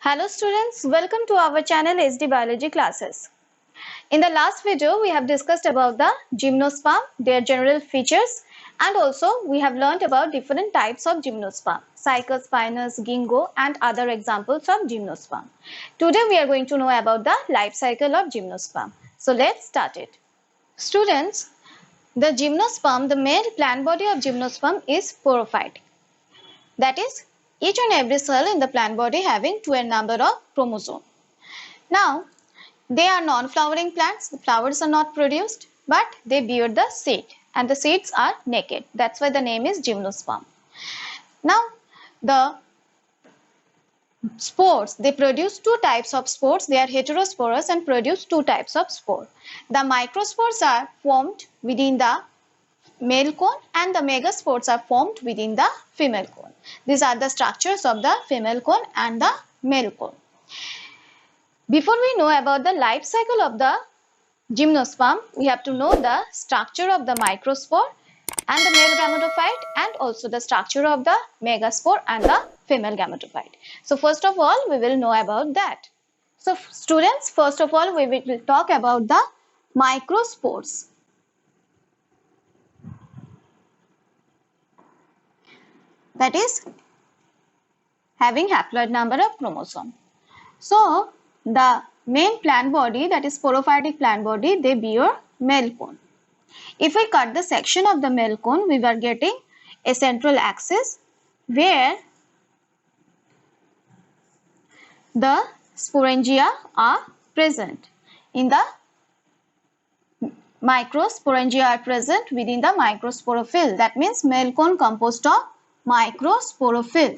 Hello students, welcome to our channel SD Biology classes. In the last video, we have discussed about the gymnosperm, their general features, and also we have learnt about different types of gymnosperm, Cyclospinus, ginkgo and other examples of gymnosperm. Today we are going to know about the life cycle of gymnosperm. So let's start it. Students, the gymnosperm, the male plant body of gymnosperm is sporophytic. That is, each and every cell in the plant body having 12 number of chromosomes. Now, they are non-flowering plants. The flowers are not produced, but they bear the seed, and the seeds are naked. That's why the name is gymnosperm. Now, the spores, they produce two types of spores. They are heterosporous and produce two types of spore. The microspores are formed within the male cone and the megaspores are formed within the female cone. These are the structures of the female cone and the male cone. Before we know about the life cycle of the gymnosperm, we have to know the structure of the microspore and the male gametophyte and also the structure of the megaspore and the female gametophyte. So first of all, we will know about that. So students, first of all, we will talk about the microspores. That is having haploid number of chromosome. So the main plant body, that is sporophytic plant body, they bear male cone. If we cut the section of the male cone, we were getting a central axis where the sporangia are present. In the microsporangia are present within the microsporophyll. That means male cone composed of microsporophyll.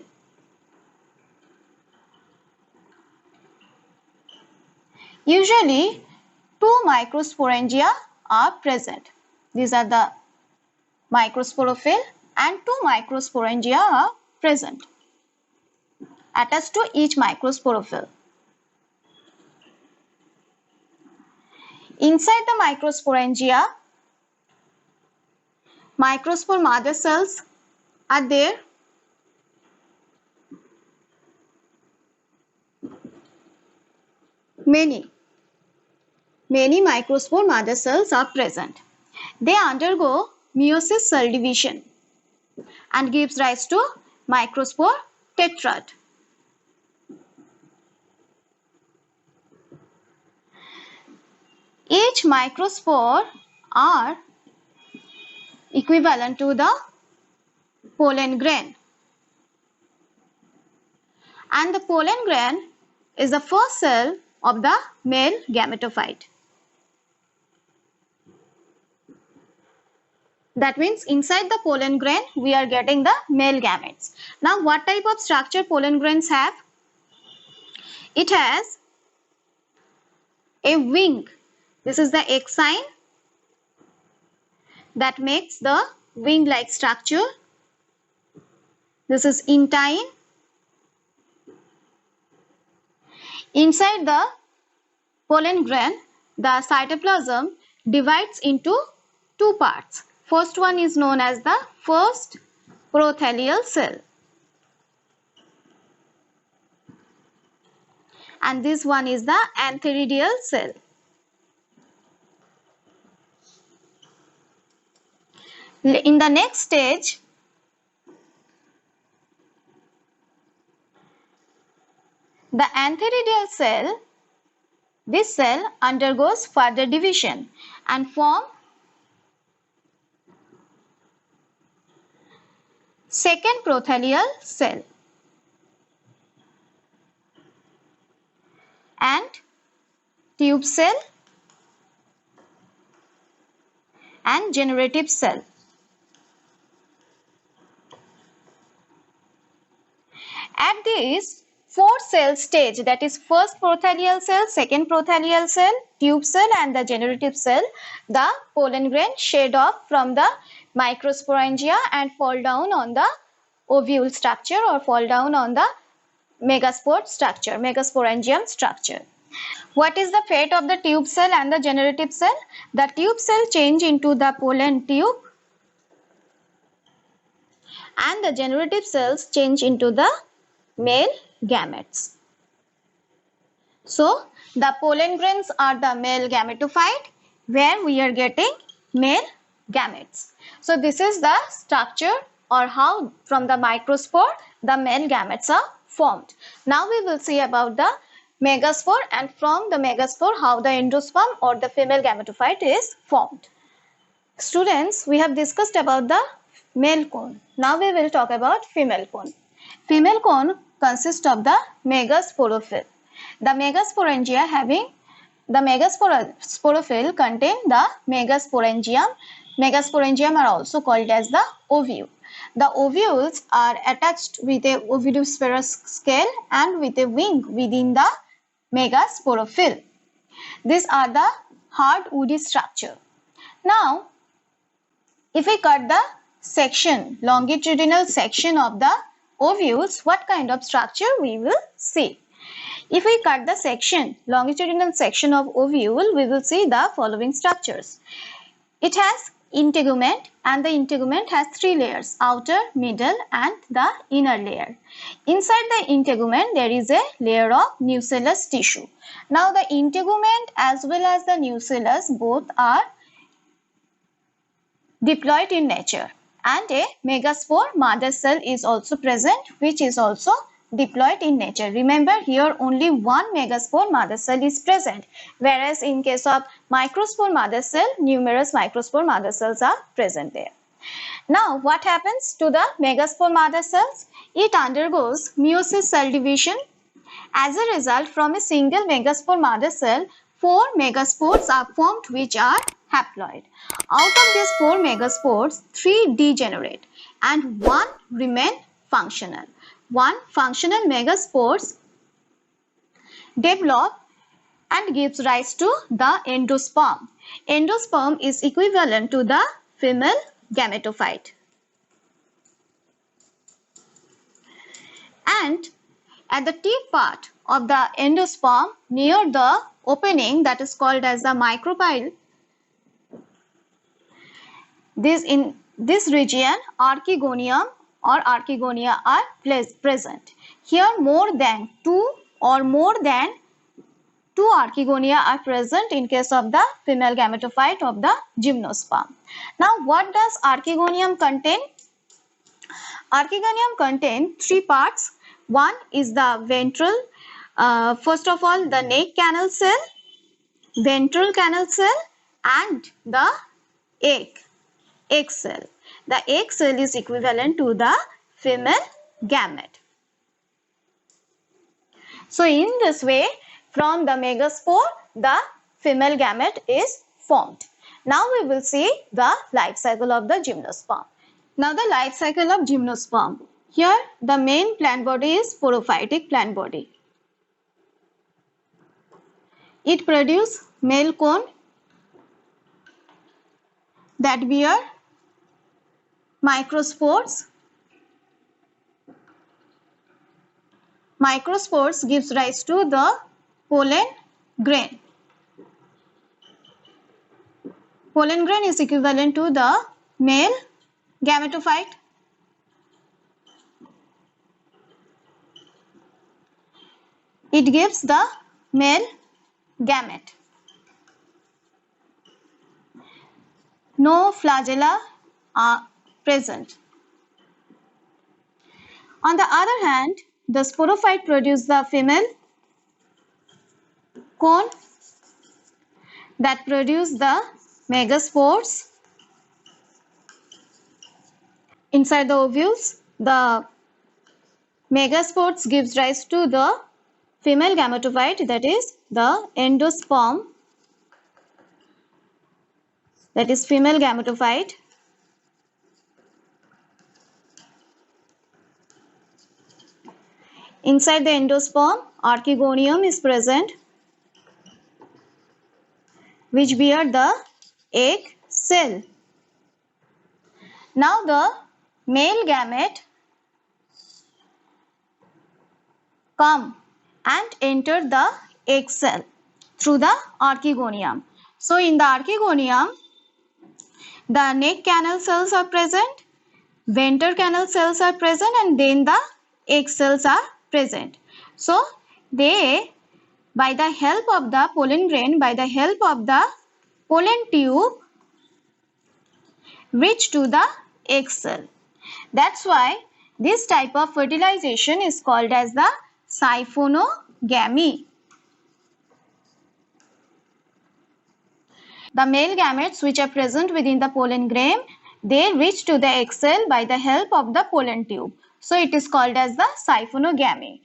Usually, two microsporangia are present. These are the microsporophyll and two microsporangia are present attached to each microsporophyll. Inside the microsporangia, microspore mother cells are there. Many microspore mother cells are present. They undergo meiosis cell division and gives rise to microspore tetrad. Each microspore are equivalent to the pollen grain, and the pollen grain is the first cell of the male gametophyte. That means inside the pollen grain we are getting the male gametes. Now what type of structure pollen grains have? It has a wing. This is the X sign that makes the wing like structure. This is intine. Inside the pollen grain, the cytoplasm divides into two parts. First one is known as the first prothelial cell, and this one is the antheridial cell. In the next stage, the antheridial cell, this cell undergoes further division and form second prothelial cell and tube cell and generative cell. At this 4-cell stage, that is first prothelial cell, second prothelial cell, tube cell and the generative cell, the pollen grain shed off from the microsporangia and fall down on the ovule structure or fall down on the megaspore structure, megasporangium structure. What is the fate of the tube cell and the generative cell? The tube cell change into the pollen tube and the generative cells change into the male gametes. So the pollen grains are the male gametophyte where we are getting male gametes. So this is the structure or how from the microspore the male gametes are formed. Now we will see about the megaspore, and from the megaspore how the endosperm or the female gametophyte is formed. Students, we have discussed about the male cone. Now we will talk about female cone. Female cone consists of the megasporophyll. The megasporangia having the megasporophyll contain the megasporangium. Megasporangium are also called as the ovule. The ovules are attached with a oviducterous scale and with a wing within the megasporophyll. These are the hard woody structure. Now, if we cut the section, longitudinal section of the ovules, what kind of structure we will see? If we cut the section, longitudinal section of ovule, we will see the following structures. It has integument, and the integument has three layers: outer, middle and the inner layer. Inside the integument there is a layer of nucellus tissue. Now the integument as well as the nucellus both are diploid in nature, and a megaspore mother cell is also present, which is also diploid in nature. Remember, here only one megaspore mother cell is present, whereas in case of microspore mother cell, numerous microspore mother cells are present there. Now what happens to the megaspore mother cells? It undergoes meiosis cell division. As a result, from a single megaspore mother cell, 4 megaspores are formed which are haploid. Out of these 4 megaspores, 3 degenerate and 1 remain functional. 1 functional megaspores develop and gives rise to the endosperm. Endosperm is equivalent to the female gametophyte. And at the tip part of the endosperm, near the opening that is called as the micropyle, in this region archegonium or archegonia are present. Here more than 2 or more than 2 archegonia are present in case of the female gametophyte of the gymnosperm. Now what does archegonium contain? Archegonium contains 3 parts. One is the ventral, first of all the neck canal cell, ventral canal cell and the egg cell. The egg cell is equivalent to the female gamete. So in this way, from the megaspore, the female gamete is formed. Now we will see the life cycle of the gymnosperm. Now the life cycle of gymnosperm. Here the main plant body is sporophytic plant body. It produces male cone that bear microspores. Microspores gives rise to the pollen grain. Pollen grain is equivalent to the male gametophyte. It gives the male gamete. No flagella are present. On the other hand, the sporophyte produces the female cone that produce the megaspores. Inside the ovules, the megaspores gives rise to the female gametophyte, that is the endosperm, that is female gametophyte. Inside the endosperm, archegonium is present, which bear the egg cell. Now the male gamete come and enter the egg cell through the archegonium. So in the archegonium, the neck canal cells are present, ventral canal cells are present, and then the egg cells are present. So they by the help of the pollen grain, by the help of the pollen tube, reach to the egg cell. That's why this type of fertilization is called as the siphonogamy. The male gametes which are present within the pollen grain, they reach to the egg cell by the help of the pollen tube. So it is called as the siphonogamy.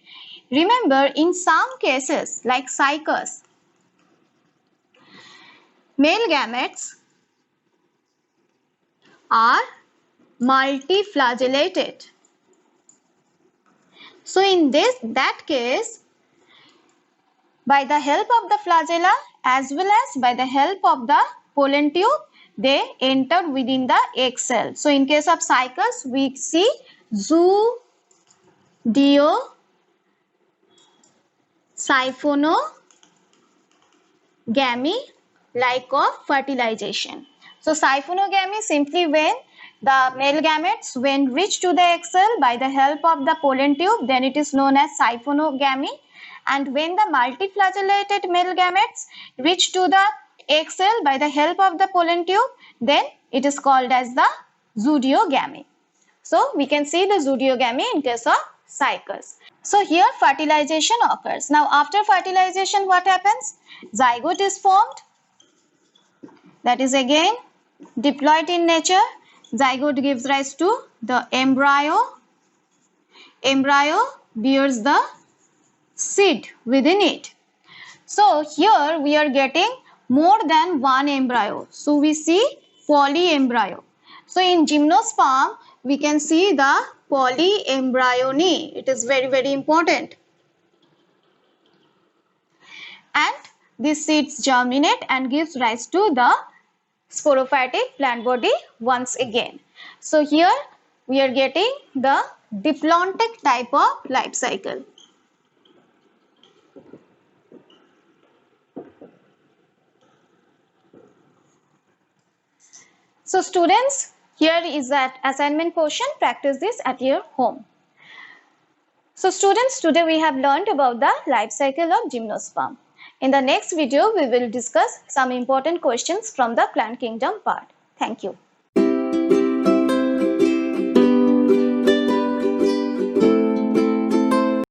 Remember, in some cases like cycas, male gametes are multiflagellated. So in that case, by the help of the flagella as well as by the help of the pollen tube, they enter within the egg cell. So in case of cycas, we see zoodio-siphonogamy like of fertilization. So siphonogamy simply when the male gametes when reach to the egg cell by the help of the pollen tube, then it is known as siphonogamy. And when the multiflagellated male gametes reach to the egg cell by the help of the pollen tube, then it is called as the zoodiogamy. So we can see the zoodiogamy in case of cycas. So here fertilization occurs. Now after fertilization, what happens? Zygote is formed. That is again diploid in nature. Zygote gives rise to the embryo. Embryo bears the seed within it. So here we are getting more than one embryo. So we see polyembryo. So in gymnosperm we can see the polyembryony. It is very, very important. And these seeds germinate and gives rise to the sporophytic plant body once again. So here we are getting the diplontic type of life cycle. So students, here is that assignment portion. Practice this at your home. So students, today we have learned about the life cycle of gymnosperm. In the next video, we will discuss some important questions from the plant kingdom part. Thank you.